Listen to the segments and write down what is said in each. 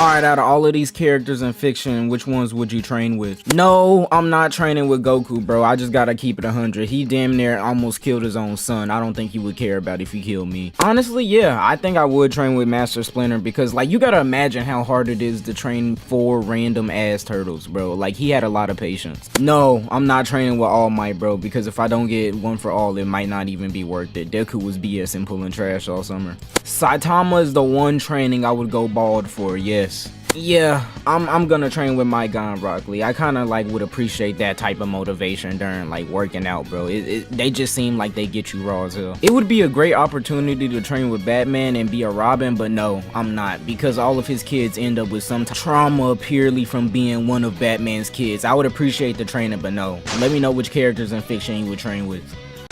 Alright, out of all of these characters in fiction, which ones would you train with? No, I'm not training with Goku, bro. I just gotta keep it 100. He damn near almost killed his own son. I don't think he would care about if he killed me. Honestly, yeah, I think I would train with Master Splinter because, like, you gotta imagine how hard it is to train 4 random ass turtles, bro. Like, he had a lot of patience. No, I'm not training with All Might, bro, because if I don't get one for all, it might not even be worth it. Deku was BS and pulling trash all summer. Saitama is the one training I would go bald for, yes. Yeah, I'm gonna train with my guy Rock Lee. I kind of like would appreciate that type of motivation during like working out, bro. They just seem like they get you raw as hell. It would be a great opportunity to train with Batman and be a Robin, but no, I'm not, because all of his kids end up with some trauma purely from being one of Batman's kids. I would appreciate the training, but no. Let me know which characters in fiction you would train with.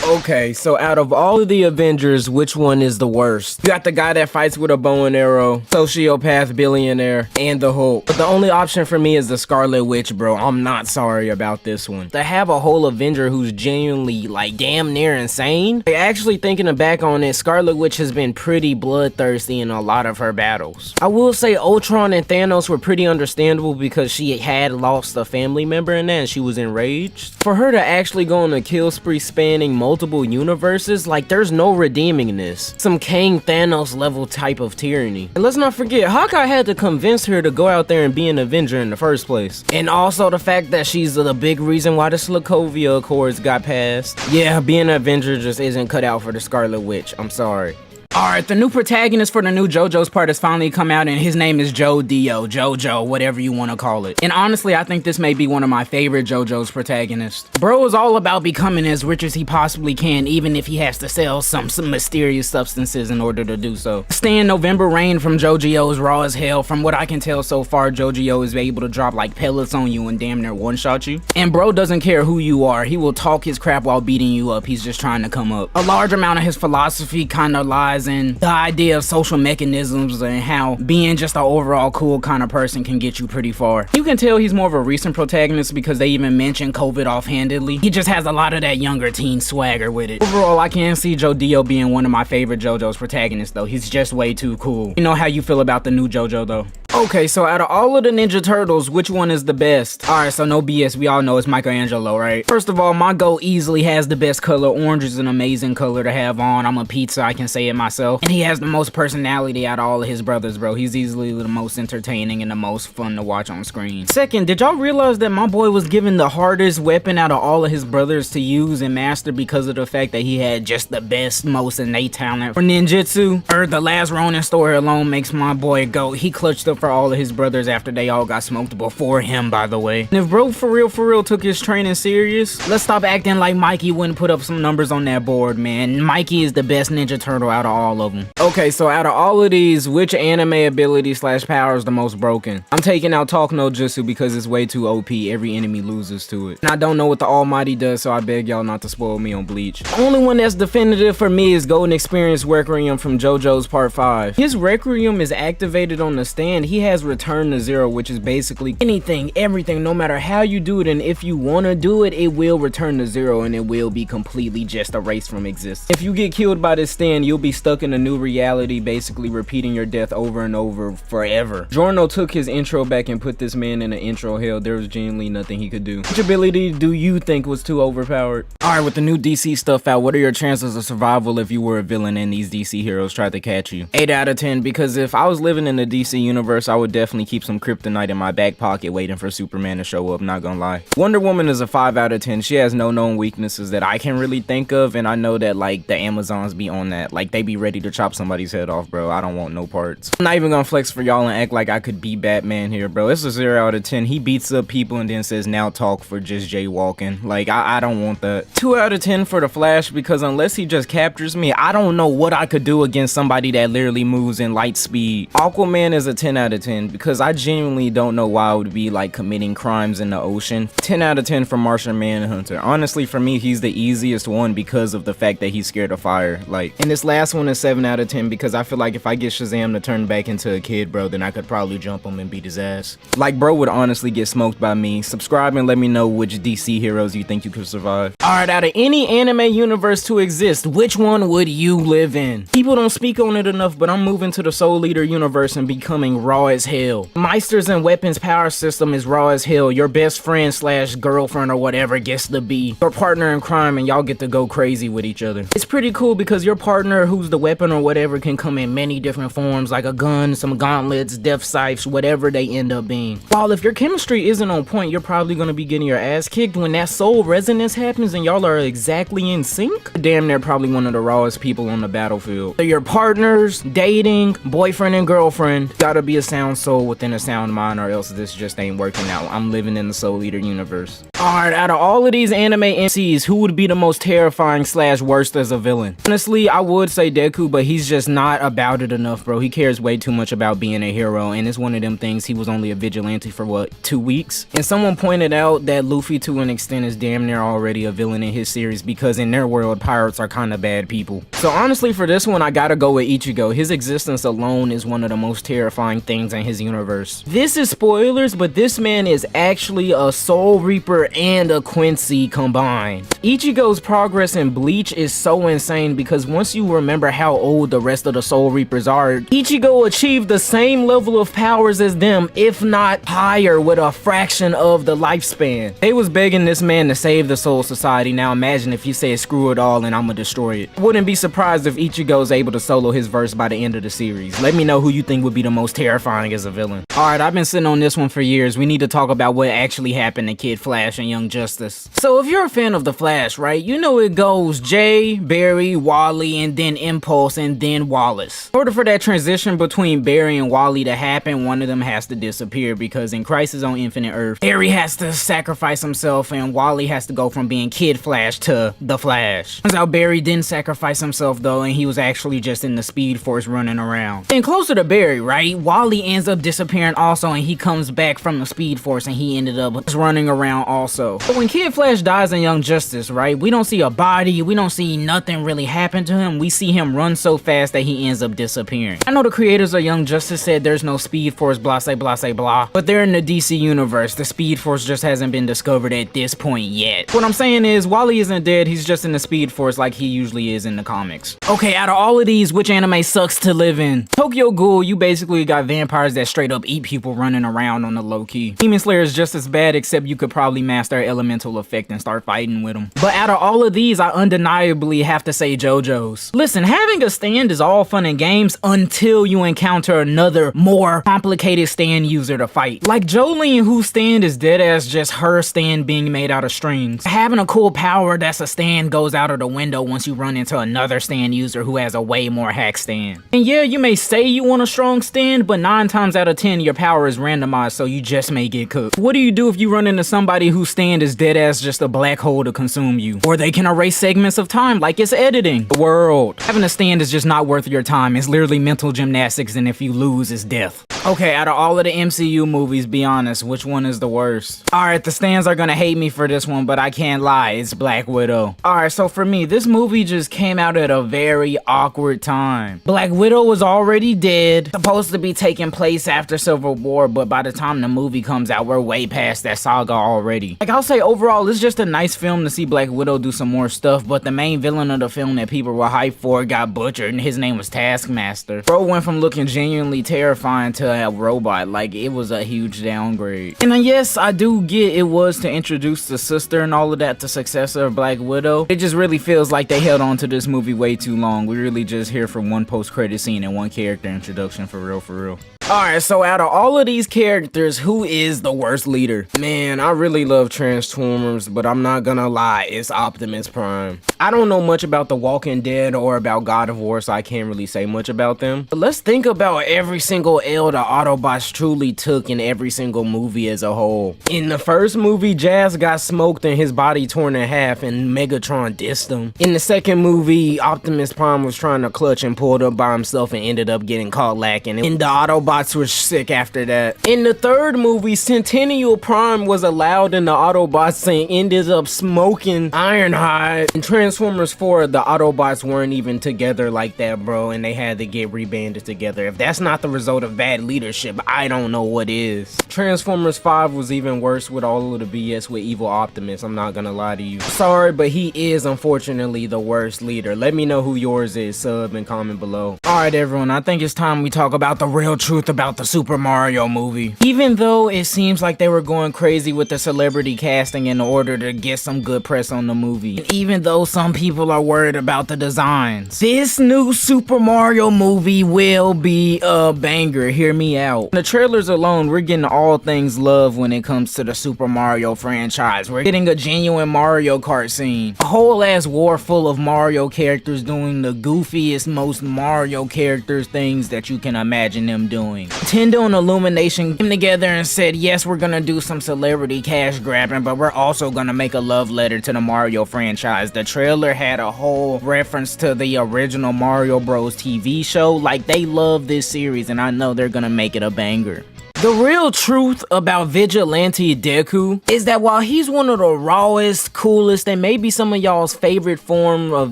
Okay, so out of all of the Avengers, which one is the worst? You got the guy that fights with a bow and arrow, sociopath billionaire, and the Hulk. But the only option for me is the Scarlet Witch, bro. I'm not sorry about this one. To have a whole Avenger who's genuinely, like, damn near insane? Like, actually thinking back on it, Scarlet Witch has been pretty bloodthirsty in a lot of her battles. I will say Ultron and Thanos were pretty understandable because she had lost a family member in that and she was enraged. For her to actually go on a kill spree spanning multiple universes, like, there's no redeeming this. Some Kang Thanos level type of tyranny. And let's not forget, Hawkeye had to convince her to go out there and be an Avenger in the first place. And also the fact that she's the big reason why the Sokovia Accords got passed. Yeah, being an Avenger just isn't cut out for the Scarlet Witch. I'm sorry. Alright, the new protagonist for the new JoJo's part has finally come out, and his name is JoJo, whatever you want to call it. And honestly, I think this may be one of my favorite JoJo's protagonists. Bro is all about becoming as rich as he possibly can, even if he has to sell some mysterious substances in order to do so. Staying November Rain from JoJo is raw as hell. From what I can tell so far, JoJo is able to drop like pellets on you and damn near one-shot you. And bro doesn't care who you are. He will talk his crap while beating you up. He's just trying to come up. A large amount of his philosophy kind of lies in the idea of social mechanisms and how being just an overall cool kind of person can get you pretty far. You can tell he's more of a recent protagonist because they even mention COVID offhandedly. He just has a lot of that younger teen swagger with it. Overall, I can see JoJo being one of my favorite JoJo's protagonists though. He's just way too cool. You know how you feel about the new JoJo though? Okay, so out of all of the Ninja Turtles, which one is the best? Alright, so no BS, we all know it's Michelangelo, right? First of all, my goat easily has the best color. Orange is an amazing color to have on. I'm a pizza, I can say it myself. And he has the most personality out of all of his brothers, bro. He's easily the most entertaining and the most fun to watch on screen. Second, did y'all realize that my boy was given the hardest weapon out of all of his brothers to use and master because of the fact that he had just the best, most innate talent for ninjutsu? The Last Ronin story alone makes my boy GOAT. He clutched up for all of his brothers after they all got smoked before him, by the way. And if bro for real took his training serious, let's stop acting like Mikey wouldn't put up some numbers on that board, man. Mikey is the best Ninja Turtle out of all of them. Okay, so out of all of these, which anime ability / power is the most broken? I'm taking out Talk No Jutsu because it's way too OP. Every enemy loses to it. And I don't know what the Almighty does, so I beg y'all not to spoil me on Bleach. The only one that's definitive for me is Golden Experience Requiem from JoJo's Part 5. His Requiem is activated on the stand. He has Return to Zero, which is basically anything, everything, no matter how you do it, and if you want to do it, it will return to zero and it will be completely just erased from existence. If you get killed by this stand, you'll be stuck in a new reality, basically repeating your death over and over forever. Giorno took his intro back and put this man in an intro hell. There was genuinely nothing he could do. Which ability do you think was too overpowered? Alright, with the new DC stuff out, what are your chances of survival if you were a villain and these DC heroes tried to catch you? 8 out of 10, because if I was living in the DC universe, I would definitely keep some kryptonite in my back pocket waiting for Superman to show up, not gonna lie. Wonder Woman is a 5 out of 10. She has no known weaknesses that I can really think of, and I know that like the Amazons be on that. Like they be ready to chop somebody's head off, bro. I don't want no parts. I'm not even gonna flex for y'all and act like I could be Batman here, bro. It's a 0 out of 10. He beats up people and then says now talk for just jaywalking. Like I don't want that. 2 out of 10 for the Flash, because unless he just captures me, I don't know what I could do against somebody that literally moves in light speed. Aquaman is a 10 out of 10 because I genuinely don't know why I would be like committing crimes in the ocean. 10 out of 10 for Martian Manhunter. Honestly, for me, he's the easiest one because of the fact that he's scared of fire. Like, and this last one is 7 out of 10 because I feel like if I get Shazam to turn back into a kid, bro, then I could probably jump him and beat his ass. Like, bro would honestly get smoked by me. Subscribe and let me know which DC heroes you think you could survive. Alright, out of any anime universe to exist, which one would you live in? People don't speak on it enough, but I'm moving to the Soul Eater universe and becoming raw raw as hell. Meisters and weapons power system is raw as hell. Your best friend slash girlfriend or whatever gets to be your partner in crime, and y'all get to go crazy with each other. It's pretty cool because your partner who's the weapon or whatever can come in many different forms, like a gun, some gauntlets, death scythes, whatever they end up being. While if your chemistry isn't on point, you're probably gonna be getting your ass kicked when that soul resonance happens and y'all are exactly in sync. Damn, they're probably one of the rawest people on the battlefield. So your partners, dating, boyfriend and girlfriend, gotta be a sound soul within a sound mind, or else this just ain't working out. I'm living in the Soul Eater universe. Alright, out of all of these anime MCs, who would be the most terrifying slash worst as a villain? Honestly, I would say Deku, but he's just not about it enough, bro. He cares way too much about being a hero, and it's one of them things. He was only a vigilante for what, 2 weeks? And someone pointed out that Luffy to an extent is damn near already a villain in his series, because in their world, pirates are kind of bad people. So honestly, for this one, I gotta go with Ichigo. His existence alone is one of the most terrifying things in his universe. This is spoilers, but this man is actually a Soul Reaper and a Quincy combined. Ichigo's progress in Bleach is so insane because once you remember how old the rest of the Soul Reapers are, Ichigo achieved the same level of powers as them, if not higher, with a fraction of the lifespan. They was begging this man to save the Soul Society. Now imagine if you said screw it all and I'ma destroy it. Wouldn't be surprised if Ichigo's able to solo his verse by the end of the series. Let me know who you think would be the most terrifying as a villain. Alright, I've been sitting on this one for years. We need to talk about what actually happened to Kid Flash and Young Justice. So if you're a fan of The Flash, right, you know it goes Jay, Barry, Wally, and then Impulse, and then Wallace. In order for that transition between Barry and Wally to happen, one of them has to disappear, because in Crisis on Infinite Earth, Barry has to sacrifice himself and Wally has to go from being Kid Flash to The Flash. Turns out Barry didn't sacrifice himself though, and he was actually just in the Speed Force running around. And closer to Barry, right, Wally ends up disappearing also, and he comes back from the Speed Force and he ended up just running around also. But when Kid Flash dies in Young Justice, right, we don't see a body, we don't see nothing really happen to him. We see him run so fast that he ends up disappearing. I know the creators of Young Justice said there's no Speed Force, blah say blah say blah, but they're in the DC universe. The Speed Force just hasn't been discovered at this point yet. What I'm saying is Wally isn't dead, he's just in the Speed Force like he usually is in the comics. Okay, out of all of these, which anime sucks to live in? Tokyo Ghoul, you basically got vampires that straight up eat people running around on the low key. Demon Slayer is just as bad, except you could probably master elemental effect and start fighting with them. But out of all of these, I undeniably have to say JoJo's. Listen, having a stand is all fun and games until you encounter another more complicated stand user to fight. Like Jolene, whose stand is dead ass just her stand being made out of strings. Having a cool power that's a stand goes out of the window once you run into another stand user who has a way more hack stand. And yeah, you may say you want a strong stand, but 9 times out of 10 your power is randomized, so you just may get cooked. What do you do if you run into somebody whose stand is dead ass just a black hole to consume you? Or they can erase segments of time like it's editing. The world. Having a stand is just not worth your time. It's literally mental gymnastics, and if you lose, it's death. Okay, out of all of the MCU movies, be honest, which one is the worst? Alright, the stands are gonna hate me for this one, but I can't lie, it's Black Widow. Alright, so for me, this movie just came out at a very awkward time. Black Widow was already dead, supposed to be taking place after Civil War, but by the time the movie comes out, we're way past that saga already. Like, I'll say overall, it's just a nice film to see Black Widow do some more stuff, but the main villain of the film that people were hyped for got butchered, and his name was Taskmaster. Bro went from looking genuinely terrifying to a robot. Like, it was a huge downgrade. And yes, I do get it was to introduce the sister and all of that, the successor of Black Widow. It just really feels like they held on to this movie way too long. We really just here for one post-credit scene and one character introduction, for real, for real. Alright, so out of all of these characters, who is the worst leader? Man, I really love Transformers, but I'm not gonna lie, it's Optimus Prime. I don't know much about The Walking Dead or about God of War, so I can't really say much about them. But let's think about every single L the Autobots truly took in every single movie as a whole. In the first movie, Jazz got smoked and his body torn in half and Megatron dissed him. In the second movie, Optimus Prime was trying to clutch and pulled up by himself and ended up getting caught lacking. And the Autobots were sick after that. In the third movie, Centennial Prime was allowed in the Autobots and ended up smoking Ironhide. In Transformers 4, the Autobots weren't even together like that, bro, and they had to get rebanded together. If that's not the result of bad leadership, I don't know what is. Transformers 5 was even worse with all of the BS with Evil Optimus, I'm not gonna lie to you. Sorry, but he is unfortunately the worst leader. Let me know who yours is, sub and comment below. Alright everyone, I think it's time we talk about the real truth truth about the Super Mario movie. Even though it seems like they were going crazy with the celebrity casting in order to get some good press on the movie, and even though some people are worried about the designs, this new Super Mario movie will be a banger. Hear me out. In the trailers alone, we're getting all things love when it comes to the Super Mario franchise. We're getting a genuine Mario Kart scene, a whole ass war full of Mario characters doing the goofiest, most Mario characters things that you can imagine them doing. Nintendo and Illumination came together and said, yes, we're gonna do some celebrity cash grabbing, but we're also gonna make a love letter to the Mario franchise. The trailer had a whole reference to the original Mario Bros TV show. Like, they love this series, and I know they're gonna make it a banger. The real truth about Vigilante Deku is that while he's one of the rawest, coolest, and maybe some of y'all's favorite form of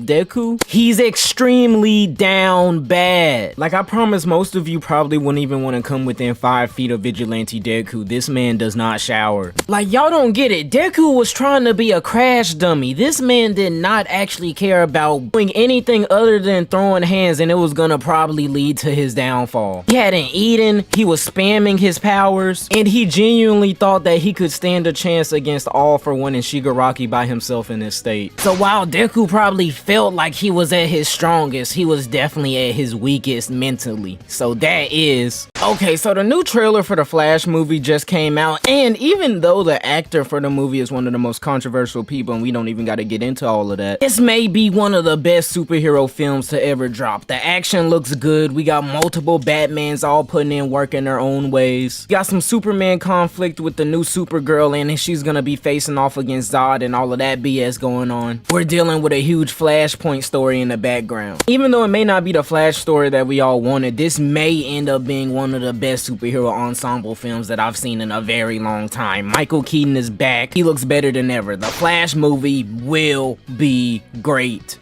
Deku, he's extremely down bad. Like, I promise most of you probably wouldn't even want to come within 5 feet of Vigilante Deku. This man does not shower. Like, y'all don't get it. Deku was trying to be a crash dummy. This man did not actually care about doing anything other than throwing hands, and it was gonna probably lead to his downfall. He hadn't eaten, he was spamming his powers, and he genuinely thought that he could stand a chance against All For One and Shigaraki by himself in this state. So while Deku probably felt like he was at his strongest, he was definitely at his weakest mentally. So that is... Okay, so the new trailer for the Flash movie just came out, and even though the actor for the movie is one of the most controversial people, and we don't even gotta get into all of that, this may be one of the best superhero films to ever drop. The action looks good, we got multiple Batmans all putting in work in their own ways. Got some Superman conflict with the new Supergirl, and she's gonna be facing off against Zod and all of that BS going on. We're dealing with a huge Flashpoint story in the background. Even though it may not be the Flash story that we all wanted, this may end up being one of the best superhero ensemble films that I've seen in a very long time. Michael Keaton is back. He looks better than ever. The Flash movie will be great.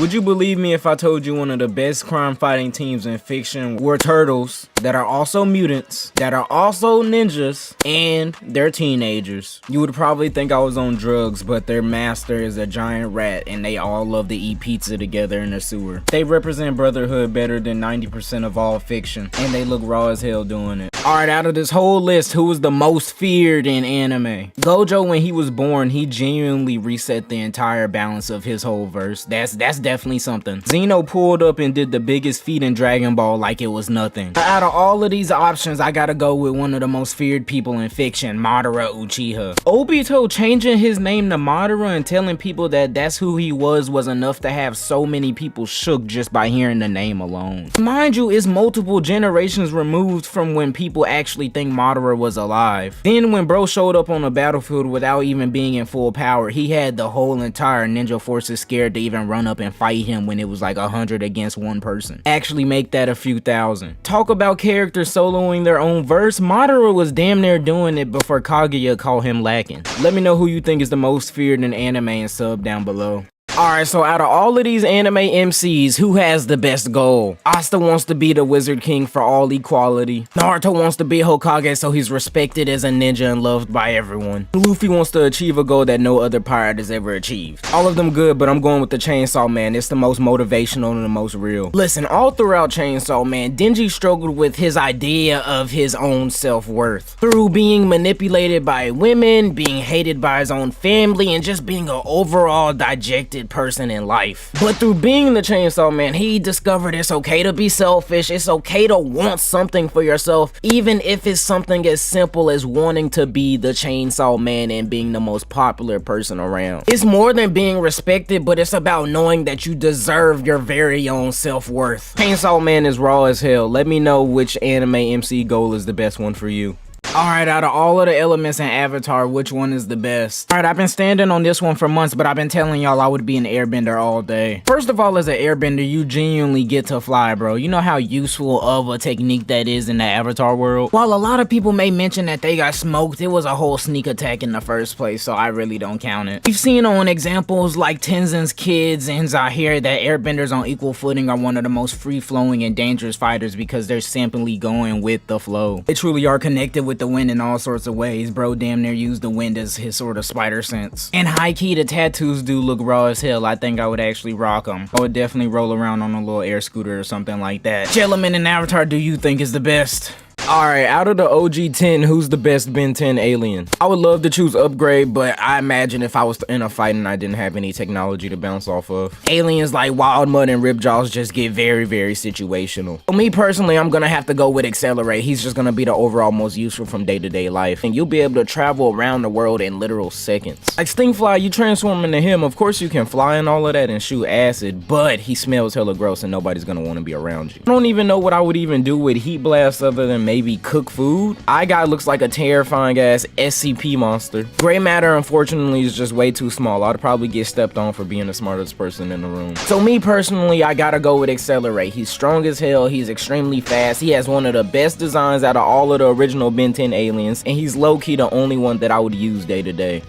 Would you believe me if I told you one of the best crime fighting teams in fiction were turtles that are also mutants, that are also ninjas, and they're teenagers? You would probably think I was on drugs, but their master is a giant rat, and they all love to eat pizza together in the sewer. They represent brotherhood better than 90% of all fiction, and they look raw as hell doing it. Alright, out of this whole list, who was the most feared in anime? Gojo, when he was born, he genuinely reset the entire balance of his whole verse. That's definitely something. Zeno pulled up and did the biggest feat in Dragon Ball like it was nothing. Out of all of these options, I gotta go with one of the most feared people in fiction, Madara Uchiha. Obito changing his name to Madara and telling people that that's who he was enough to have so many people shook just by hearing the name alone. Mind you, it's multiple generations removed from when people actually think Madara was alive. Then when bro showed up on the battlefield without even being in full power, he had the whole entire ninja forces scared to even run up and fight him when it was like 100 against one person. Actually make that a few thousand. Talk about characters soloing their own verse. Madara was damn near doing it before Kaguya called him lacking. Let me know who you think is the most feared in anime and sub down below. Alright, so out of all of these anime MCs, who has the best goal? Asta wants to be the Wizard King for all equality. Naruto wants to be Hokage so he's respected as a ninja and loved by everyone. Luffy wants to achieve a goal that no other pirate has ever achieved. All of them good, but I'm going with the Chainsaw Man. It's the most motivational and the most real. Listen, all throughout Chainsaw Man, Denji struggled with his idea of his own self-worth. Through being manipulated by women, being hated by his own family, and just being an overall dejected person in life. But through being the Chainsaw Man, he discovered it's okay to be selfish, it's okay to want something for yourself, even if it's something as simple as wanting to be the Chainsaw Man and being the most popular person around. It's more than being respected, but it's about knowing that you deserve your very own self-worth. Chainsaw Man is raw as hell. Let me know which anime MC goal is the best one for you. Alright, out of all of the elements in Avatar, which one is the best? Alright, I've been standing on this one for months, but I've been telling y'all I would be an airbender all day. First of all, as an airbender, you genuinely get to fly, bro. You know how useful of a technique that is in the Avatar world? While a lot of people may mention that they got smoked, it was a whole sneak attack in the first place, so I really don't count it. We've seen on examples like Tenzin's kids and Zahir that airbenders on equal footing are one of the most free-flowing and dangerous fighters because they're simply going with the flow. They truly are connected with the wind in all sorts of ways. Bro damn near used the wind as his sort of spider sense. And high key, the tattoos do look raw as hell. I think I would actually rock them. I would definitely roll around on a little air scooter or something like that. Which element in Avatar do you think is the best? Alright, out of the OG 10, who's the best Ben 10 alien? I would love to choose Upgrade, but I imagine if I was in a fight and I didn't have any technology to bounce off of. Aliens like Wild Mud and Ripjaws just get very, very situational. For me personally, I'm gonna have to go with Accelerate. He's just gonna be the overall most useful from day-to-day life. And you'll be able to travel around the world in literal seconds. Like Stingfly, you transform into him, of course you can fly and all of that and shoot acid, but he smells hella gross and nobody's gonna want to be around you. I don't even know what I would even do with Heat Blast other than maybe cook food. Eye Guy looks like a terrifying ass SCP monster. Gray Matter unfortunately is just way too small. I'd probably get stepped on for being the smartest person in the room. So me personally, I gotta go with Accelerate. He's strong as hell, he's extremely fast, he has one of the best designs out of all of the original Ben 10 aliens, and he's low-key the only one that I would use day to day.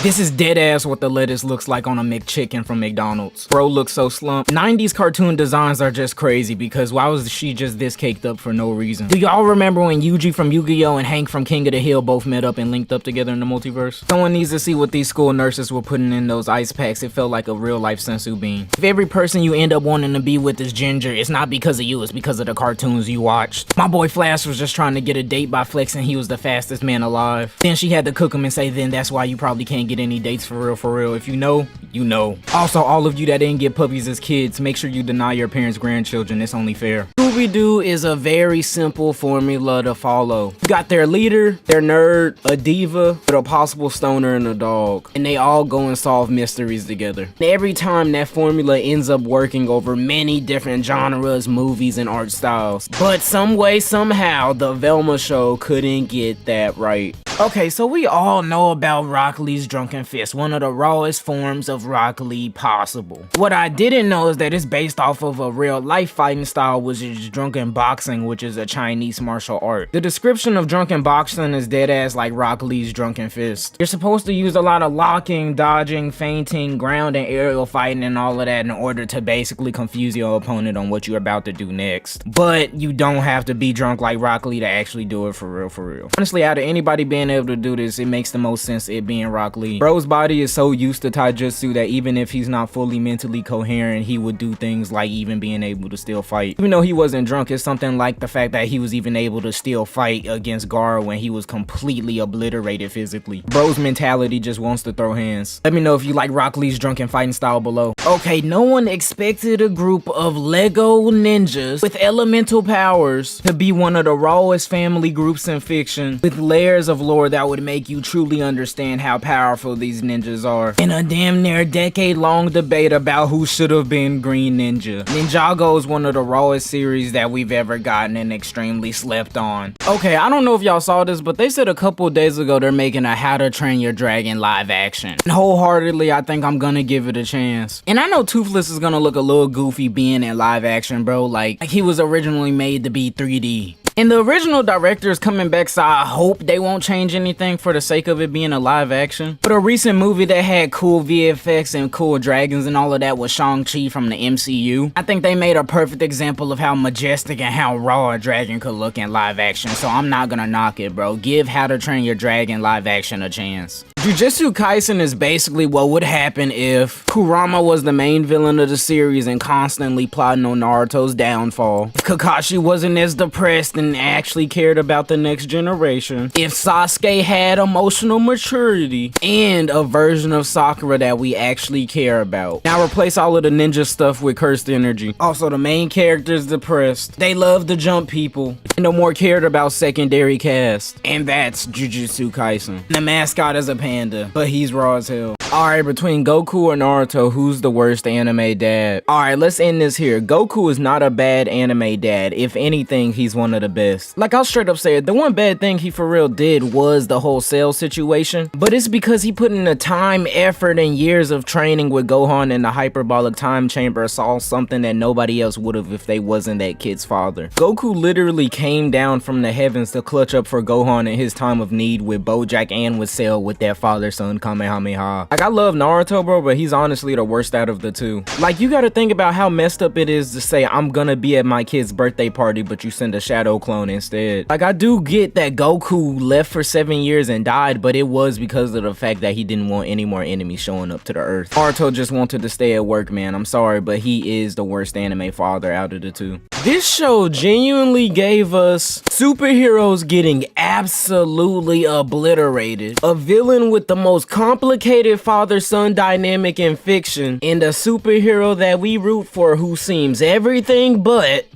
This is dead ass what the lettuce looks like on a McChicken from McDonald's. Bro looks so slumped. 90s cartoon designs are just crazy because why was she just this caked up for no reason? Do y'all remember when Yuji from Yu-Gi-Oh and Hank from King of the Hill both met up and linked up together in the multiverse? Someone needs to see what these school nurses were putting in those ice packs. It felt like a real life sensu bean. If every person you end up wanting to be with is ginger, it's not because of you, it's because of the cartoons you watched. My boy Flash was just trying to get a date by flexing he was the fastest man alive. Then she had to cook him and say, then that's why you probably can't get any dates for real. If you know, you know. Also, all of you that didn't get puppies as kids, make sure you deny your parents' grandchildren. It's only fair. Scooby-Doo is a very simple formula to follow. You got their leader, their nerd, a diva, with a possible stoner and a dog. And they all go and solve mysteries together. And every time that formula ends up working over many different genres, movies, and art styles. But some way, somehow, the Velma show couldn't get that right. Okay, so we all know about Rock Lee's Drunken Fist, one of the rawest forms of Rock Lee possible. What I didn't know is that it's based off of a real life fighting style, which is Drunken Boxing, which is a Chinese martial art. The description of Drunken Boxing is dead ass like Rock Lee's Drunken Fist. You're supposed to use a lot of locking, dodging, feinting, ground and aerial fighting and all of that in order to basically confuse your opponent on what you're about to do next. But you don't have to be drunk like Rock Lee to actually do it for real. Honestly, out of anybody being able to do this, it makes the most sense it being Rock Lee. Bro's body is so used to taijutsu that even if he's not fully mentally coherent, he would do things like even being able to still fight. Even though he wasn't drunk, it's something like the fact that he was even able to still fight against Gara when he was completely obliterated physically. Bro's mentality just wants to throw hands. Let me know if you like Rock Lee's drunken fighting style below. Okay, no one expected a group of Lego ninjas with elemental powers to be one of the rawest family groups in fiction, with layers of lore that would make you truly understand how powerful these ninjas are. In a damn near decade-long debate about who should have been Green Ninja. Ninjago is one of the rawest series that we've ever gotten and extremely slept on. Okay, I don't know if y'all saw this, but they said a couple days ago they're making a How to Train Your Dragon live action. And wholeheartedly, I think I'm gonna give it a chance. And I know Toothless is gonna look a little goofy being in live action, bro. Like he was originally made to be 3D. And the original director is coming back, so I hope they won't change anything for the sake of it being a live action. But a recent movie that had cool VFX and cool dragons and all of that was Shang-Chi from the MCU. I think they made a perfect example of how majestic and how raw a dragon could look in live action, so I'm not gonna knock it, bro. Give How to Train Your Dragon live action a chance. Jujutsu Kaisen is basically what would happen if Kurama was the main villain of the series and constantly plotting on Naruto's downfall. If Kakashi wasn't as depressed and actually cared about the next generation. If Sasuke had emotional maturity and a version of Sakura that we actually care about. Now replace all of the ninja stuff with cursed energy. Also, the main character is depressed. They love to jump people. And no more cared about secondary cast. And that's Jujutsu Kaisen. The mascot is a panda, but he's raw as hell. Alright, between Goku or Naruto, who's the worst anime dad? Alright, let's end this here. Goku is not a bad anime dad. If anything, he's one of the best. Like, I'll straight up say it, the one bad thing he for real did was the whole Cell situation, but it's because he put in the time, effort, and years of training with Gohan in the hyperbolic time chamber, saw something that nobody else would have if they wasn't that kid's father. Goku literally came down from the heavens to clutch up for Gohan in his time of need with Bojack and with Cell with their father-son Kamehameha. Like, I love Naruto, bro, but he's honestly the worst out of the two. Like, you gotta think about how messed up it is to say, I'm gonna be at my kid's birthday party, but you send a shadow clone instead. Like, I do get that Goku left for 7 years and died, but it was because of the fact that he didn't want any more enemies showing up to the earth. Naruto just wanted to stay at work, man. I'm sorry, but he is the worst anime father out of the two. This show genuinely gave us superheroes getting absolutely obliterated, a villain with the most complicated father-son dynamic in fiction, and a superhero that we root for who seems everything but.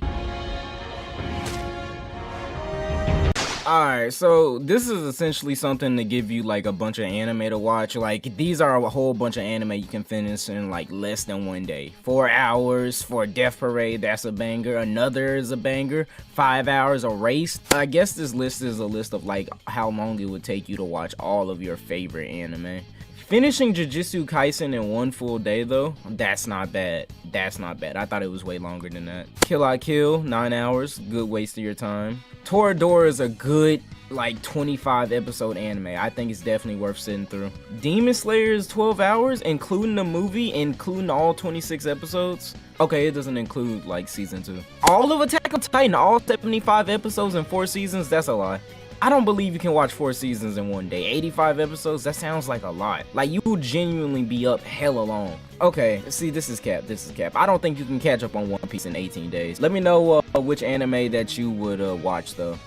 Alright, so this is essentially something to give you like a bunch of anime to watch. Like, these are a whole bunch of anime you can finish in like less than 1 day. 4 hours for Death Parade, that's a banger. Another is a banger. 5 hours Erased. I guess this list is a list of like how long it would take you to watch all of your favorite anime. Finishing Jujutsu Kaisen in 1 full day though, that's not bad. That's not bad. I thought it was way longer than that. Kill la Kill, 9 hours, good waste of your time. Toradora is a good like 25 episode anime. I think it's definitely worth sitting through. Demon Slayer is 12 hours, including the movie, including all 26 episodes. Okay, it doesn't include like season 2. All of Attack on Titan, all 75 episodes and 4 seasons, that's a lie. I don't believe you can watch 4 seasons in 1 day. 85 episodes, that sounds like a lot. Like, you will genuinely be up hella long. Okay, see, this is cap. I don't think you can catch up on One Piece in 18 days. Let me know which anime that you would watch though.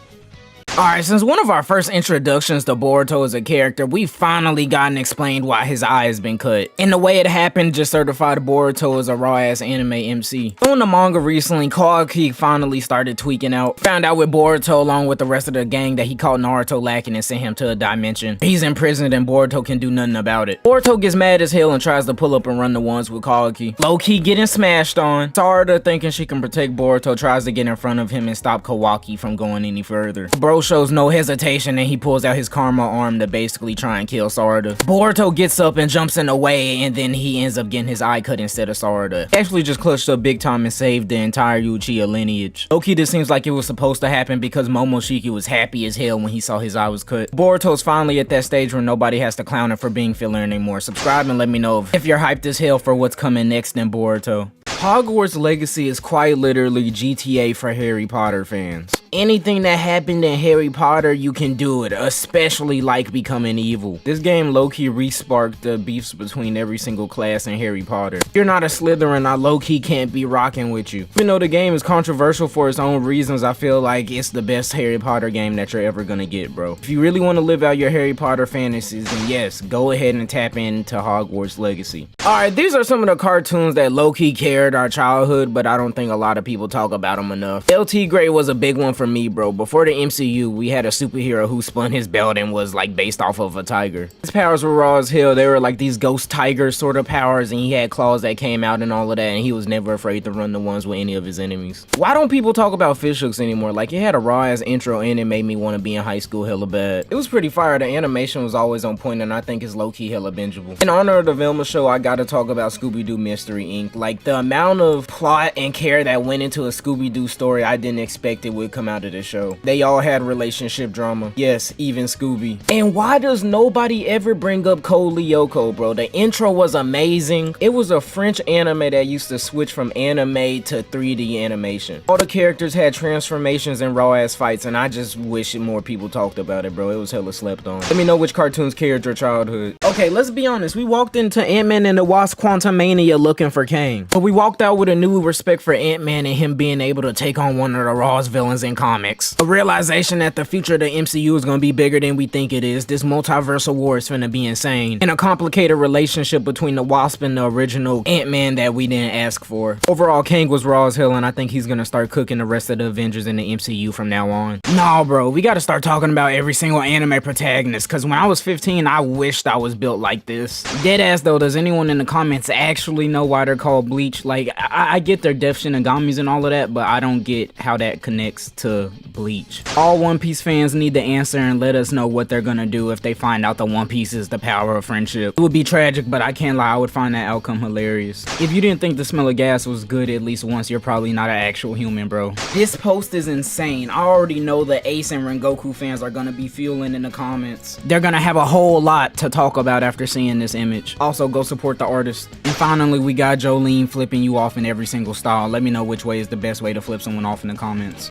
Alright, since one of our first introductions to Boruto as a character, we've finally gotten explained why his eye has been cut. And the way it happened just certified Boruto as a raw-ass anime MC. On the manga recently, Kawaki finally started tweaking out. Found out with Boruto along with the rest of the gang that he caught Naruto lacking and sent him to a dimension. He's imprisoned and Boruto can do nothing about it. Boruto gets mad as hell and tries to pull up and run the ones with Kawaki. Low-key getting smashed on. Sarada, thinking she can protect Boruto, tries to get in front of him and stop Kawaki from going any further. Bro shows no hesitation and he pulls out his karma arm to basically try and kill Sarada. Boruto gets up and jumps in the way, and then he ends up getting his eye cut instead of Sarada. Actually just clutched up big time and saved the entire Uchiha lineage. Low-key, this seems like it was supposed to happen because Momoshiki was happy as hell when he saw his eye was cut. Boruto's finally at that stage where nobody has to clown him for being filler anymore. Subscribe and let me know if you're hyped as hell for what's coming next in Boruto. Hogwarts Legacy is quite literally GTA for Harry Potter fans. Anything that happened in Harry Potter, you can do it, especially like becoming evil. This game low-key re-sparked the beefs between every single class in Harry Potter. If you're not a Slytherin, I low-key can't be rocking with you. Even though the game is controversial for its own reasons, I feel like it's the best Harry Potter game that you're ever gonna get, bro. If you really want to live out your Harry Potter fantasies, then yes, go ahead and tap into Hogwarts Legacy. Alright, these are some of the cartoons that low-key carried our childhood, but I don't think a lot of people talk about them enough. LT Grey was a big one for me, bro. Before the MCU, we had a superhero who spun his belt and was like based off of a tiger. His powers were raw as hell. They were like these ghost tiger sort of powers, and he had claws that came out and all of that, and he was never afraid to run the ones with any of his enemies. Why don't people talk about fish hooks anymore? Like, it had a raw ass intro and it made me want to be in high school hella bad. It was pretty fire. The animation was always on point, and I think it's low-key hella bingeable. In honor of the Velma show, I gotta talk about Scooby-Doo Mystery Inc. Like, the amount of plot and care that went into a Scooby-Doo story, I didn't expect it would come out of this show. They all had relationship drama. Yes, even Scooby. And why does nobody ever bring up Code Lyoko, bro? The intro was amazing. It was a French anime that used to switch from anime to 3D animation. All the characters had transformations and raw ass fights, and I just wish more people talked about it, bro. It was hella slept on. Let me know which cartoons carried your childhood. Okay, let's be honest. We walked into Ant-Man and the Wasp Quantumania looking for Kang, but we walked out with a new respect for Ant-Man and him being able to take on one of the rawest villains in comics. A realization that the future of the MCU is gonna be bigger than we think it is. This multiversal war is finna be insane. And a complicated relationship between the Wasp and the original Ant-Man that we didn't ask for. Overall, Kang was raw as hell, and I think he's gonna start cooking the rest of the Avengers in the MCU from now on. Nah, bro, we gotta start talking about every single anime protagonist, cause when I was 15, I wished I was built like this. Deadass though, does anyone in the comments actually know why they're called Bleach? Like, I get their Death Shinigamis and all of that, but I don't get how that connects to to Bleach. All One Piece fans need to answer and let us know what they're gonna do if they find out the One Piece is the power of friendship. It would be tragic, but I can't lie, I would find that outcome hilarious. If you didn't think the smell of gas was good at least once, you're probably not an actual human, bro. This post is insane. I already know the Ace and Rengoku fans are gonna be fueling in the comments. They're gonna have a whole lot to talk about after seeing this image. Also, go support the artist. And finally, we got Jolene flipping you off in every single style. Let me know which way is the best way to flip someone off in the comments.